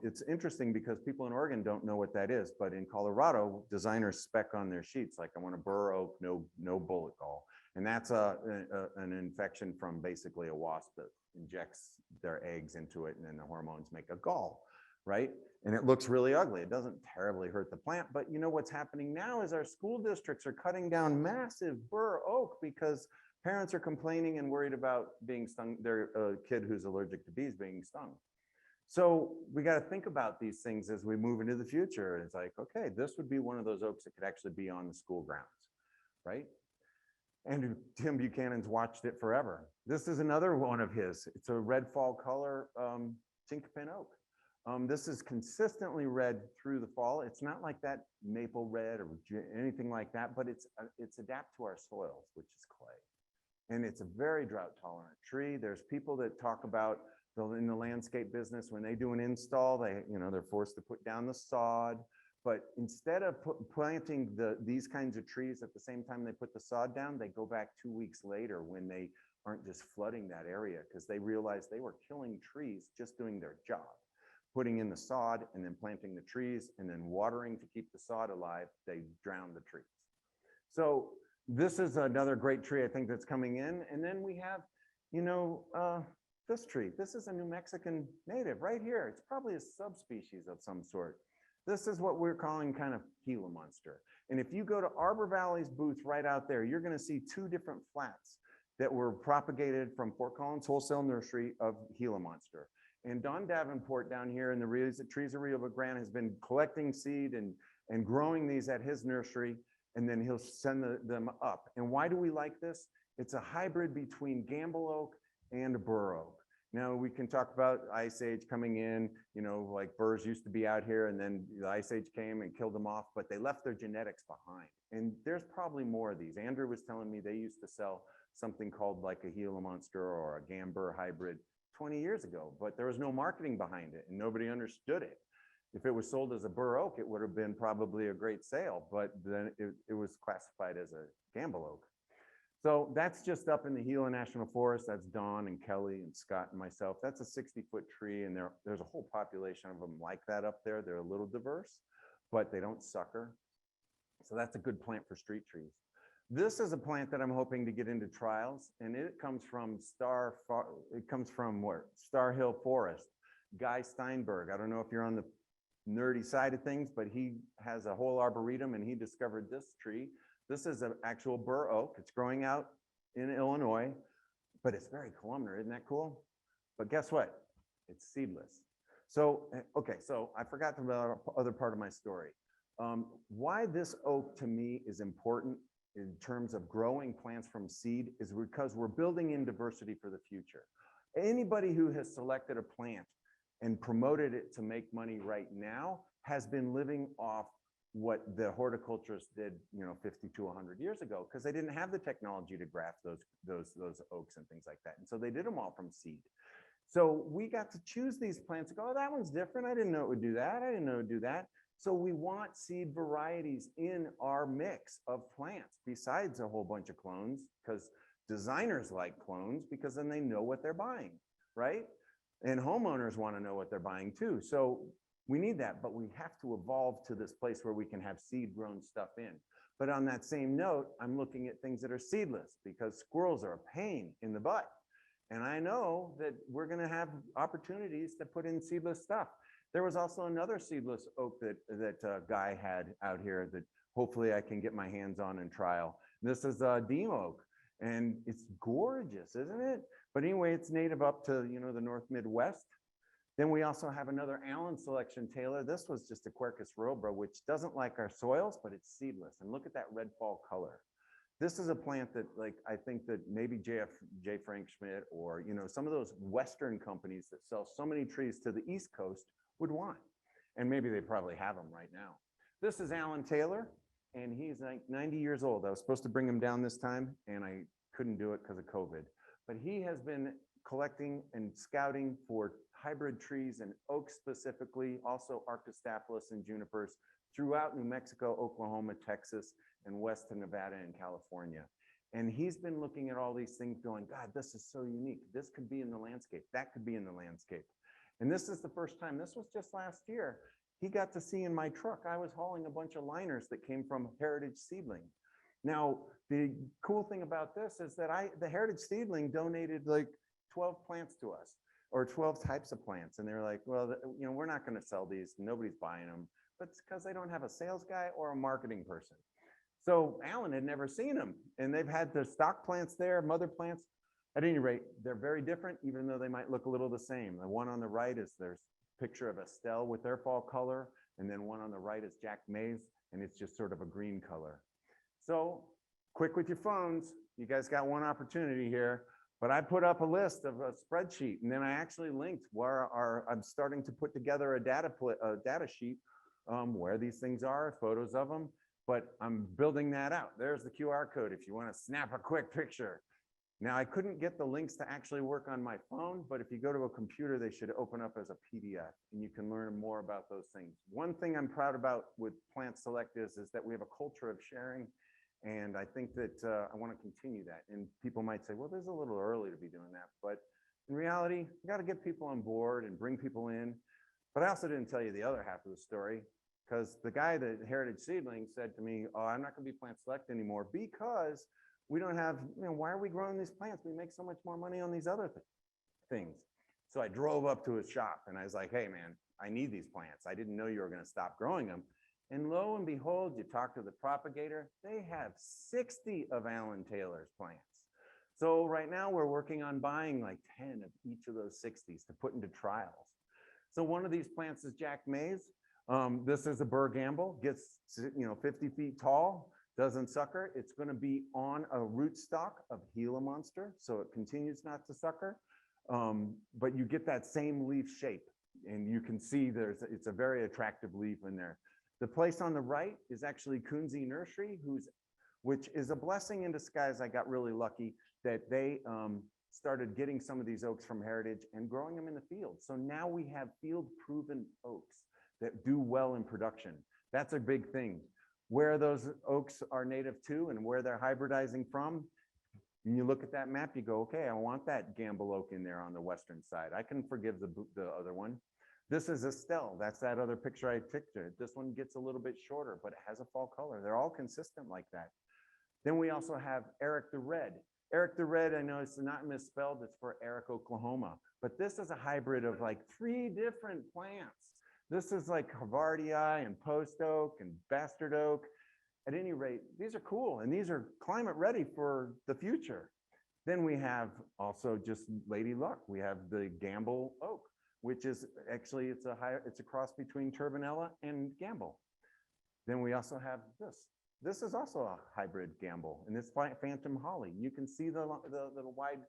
It's interesting because people in Oregon don't know what that is, but in Colorado, designers spec on their sheets, like I want a bur oak, no bullet gall. And that's an infection from basically a wasp that injects their eggs into it, and then the hormones make a gall, right? And it looks really ugly. It doesn't terribly hurt the plant, but you know what's happening now is our school districts are cutting down massive bur oak because parents are complaining and worried about being stung, their kid who's allergic to bees being stung. So we got to think about these things as we move into the future. It's like, okay, this would be one of those oaks that could actually be on the school grounds, right? And Tim Buchanan's watched it forever. This is another one of his. It's a red fall color chinkapin oak. This is consistently red through the fall. It's not like that maple red or anything like that, but it's adapt to our soils, which is clay. And it's a very drought tolerant tree. There's people that talk about in the landscape business, when they do an install, they're forced to put down the sod. But instead of planting these kinds of trees at the same time they put the sod down, they go back 2 weeks later when they aren't just flooding that area, because they realized they were killing trees just doing their job, putting in the sod and then planting the trees and then watering to keep the sod alive. They drown the trees. So this is another great tree I think that's coming in. And then we have, this tree. This is a New Mexican native right here. It's probably a subspecies of some sort. This is what we're calling kind of Gila monster. And if you go to Arbor Valley's booth right out there, you're going to see two different flats that were propagated from Fort Collins Wholesale Nursery of Gila monster. And Don Davenport down here in the Trees of Rio Grande has been collecting seed and growing these at his nursery, and then he'll send them up. And why do we like this? It's a hybrid between Gamble oak and bur oak. Now we can talk about Ice Age coming in, like burrs used to be out here, and then the Ice Age came and killed them off, but they left their genetics behind. And there's probably more of these. Andrew was telling me they used to sell something called like a Gila monster or a Gambur hybrid 20 years ago, but there was no marketing behind it and nobody understood it. If it was sold as a bur oak, it would have been probably a great sale, but then it was classified as a Gamble oak. So that's just up in the Gila National Forest. That's Don and Kelly and Scott and myself. That's a 60-foot tree, and there's a whole population of them like that up there. They're a little diverse, but they don't sucker. So that's a good plant for street trees. This is a plant that I'm hoping to get into trials, and it comes from Star Hill Forest. Guy Steinberg. I don't know if you're on the nerdy side of things, but he has a whole arboretum, and he discovered this tree. This is an actual bur oak. It's growing out in Illinois, but it's very columnar. Isn't that cool? But guess what? It's seedless. So, okay, so I forgot the other part of my story. Why this oak to me is important in terms of growing plants from seed is because we're building in diversity for the future. Anybody who has selected a plant and promoted it to make money right now has been living off what the horticulturists did, 50 to 100 years ago, because they didn't have the technology to graft those oaks and things like that. And so they did them all from seed. So we got to choose these plants and go, oh, that one's different. I didn't know it would do that. I didn't know it would do that. So we want seed varieties in our mix of plants besides a whole bunch of clones, because designers like clones because then they know what they're buying, right? And homeowners want to know what they're buying too. So we need that, but we have to evolve to this place where we can have seed grown stuff in. But on that same note, I'm looking at things that are seedless because squirrels are a pain in the butt. And I know that we're going to have opportunities to put in seedless stuff. There was also another seedless oak that Guy had out here that hopefully I can get my hands on and trial. This is a Dean oak, and it's gorgeous, isn't it? But anyway, it's native up to the North Midwest. Then we also have another Allen selection Taylor. This was just a Quercus robra, which doesn't like our soils, but it's seedless. And look at that red fall color. This is a plant that, I think that maybe J. Frank Schmidt or some of those Western companies that sell so many trees to the East Coast would want. And maybe they probably have them right now. This is Alan Taylor, and he's like 90 years old. I was supposed to bring him down this time, and I couldn't do it because of COVID. But he has been collecting and scouting for hybrid trees and oaks specifically, also Arctostaphylos and junipers throughout New Mexico, Oklahoma, Texas, and west to Nevada and California. And he's been looking at all these things going, God, this is so unique. This could be in the landscape. That could be in the landscape. And this is the first time, this was just last year, he got to see in my truck, I was hauling a bunch of liners that came from Heritage Seedling. Now, the cool thing about this is that the Heritage Seedling donated like 12 plants to us, or 12 types of plants. And they're like, well, you know, we're not going to sell these. Nobody's buying them. But it's because they don't have a sales guy or a marketing person. So Alan had never seen them. And they've had the stock plants there, mother plants. At any rate, they're very different, even though they might look a little the same. The one on the right is there's a picture of Estelle with their fall color. And then one on the right is Jack Mays, and it's just sort of a green color. So quick with your phones. You guys got one opportunity here. But I put up a list of a spreadsheet, and then I actually linked where I'm starting to put together a data sheet where these things are, photos of them, but I'm building that out. There's the QR code if you want to snap a quick picture. Now, I couldn't get the links to actually work on my phone, but if you go to a computer, they should open up as a PDF, and you can learn more about those things. One thing I'm proud about with Plant Select is that we have a culture of sharing. And I think that I want to continue that. And people might say, well, this is a little early to be doing that. But in reality, you got to get people on board and bring people in. But I also didn't tell you the other half of the story, because the guy that Heritage Seedling said to me, oh, I'm not going to be Plant Select anymore because we don't have, you know, why are we growing these plants? We make so much more money on these other things. So I drove up to his shop and I was like, hey, man, I need these plants. I didn't know you were going to stop growing them. And lo and behold, you talk to the propagator, they have 60 of Alan Taylor's plants. So right now we're working on buying like 10 of each of those 60s to put into trials. So one of these plants is Jack Mays. This is a Burr Gamble, gets 50 feet tall, doesn't sucker. It's going to be on a rootstock of Gila monster, so it continues not to sucker. But you get that same leaf shape, and you can see it's a very attractive leaf in there. The place on the right is actually Kunze Nursery, which is a blessing in disguise. I got really lucky that they started getting some of these oaks from Heritage and growing them in the field. So now we have field-proven oaks that do well in production. That's a big thing. Where those oaks are native to and where they're hybridizing from, when you look at that map, you go, okay, I want that Gamble oak in there on the western side. I can forgive the other one. This is Estelle. That's that other picture I pictured. This one gets a little bit shorter, but it has a fall color. They're all consistent like that. Then we also have Eric the Red. Eric the Red, I know it's not misspelled. It's for Eric, Oklahoma. But this is a hybrid of like 3 different plants. This is like Havardii and post oak and bastard oak. At any rate, these are cool. And these are climate ready for the future. Then we have also just Lady Luck. We have the Gamble oak, which is actually, it's a cross between Turbinella and Gamble. Then we also have this. This is also a hybrid Gamble, and it's Phantom Holly. You can see the wide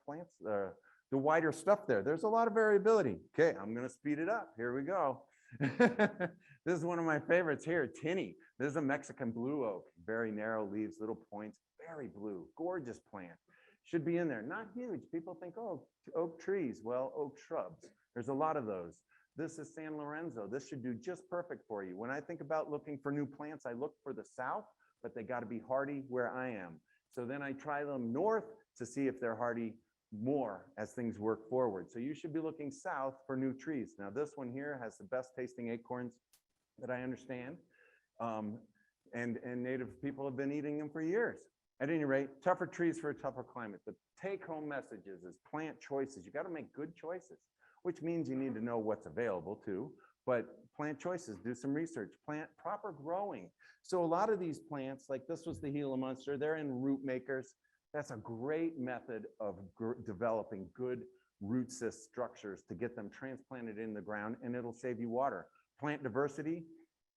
plants, the wider stuff there. There's a lot of variability. Okay, I'm gonna speed it up. Here we go. This is one of my favorites here, Tinny. This is a Mexican blue oak, very narrow leaves, little points, very blue, gorgeous plant. Should be in there, not huge. People think, oh, oak trees. Well, oak shrubs. There's a lot of those. This is San Lorenzo. This should do just perfect for you. When I think about looking for new plants, I look for the south, but they got to be hardy where I am. So then I try them north to see if they're hardy more as things work forward. So you should be looking south for new trees. Now this one here has the best tasting acorns that I understand. And native people have been eating them for years. At any rate, tougher trees for a tougher climate. The take-home messages is plant choices. You got to make good choices, which means you need to know what's available too. But plant choices, do some research, plant proper growing. So a lot of these plants, like this was the Gila monster, they're in root makers. That's a great method of developing good root cyst structures to get them transplanted in the ground, and it'll save you water. Plant diversity,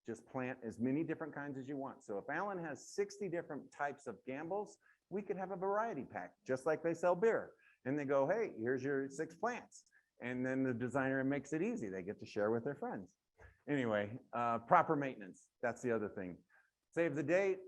just plant as many different kinds as you want. So if Alan has 60 different types of Gambles, we could have a variety pack, just like they sell beer. And they go, hey, here's your 6 plants. And then the designer makes it easy. They get to share with their friends. Anyway, proper maintenance. That's the other thing. Save the date.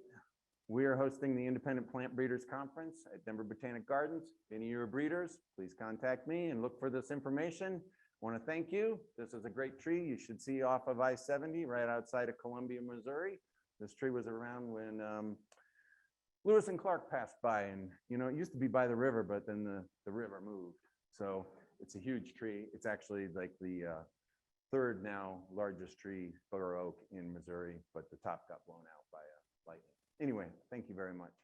We are hosting the Independent Plant Breeders Conference at Denver Botanic Gardens. If any of you are breeders, please contact me and look for this information. I want to thank you. This is a great tree you should see off of I-70 right outside of Columbia, Missouri. This tree was around when Lewis and Clark passed by, and it used to be by the river, but then the river moved. So it's a huge tree. It's actually like the third now largest tree, bur oak in Missouri, but the top got blown out by lightning. Anyway, thank you very much.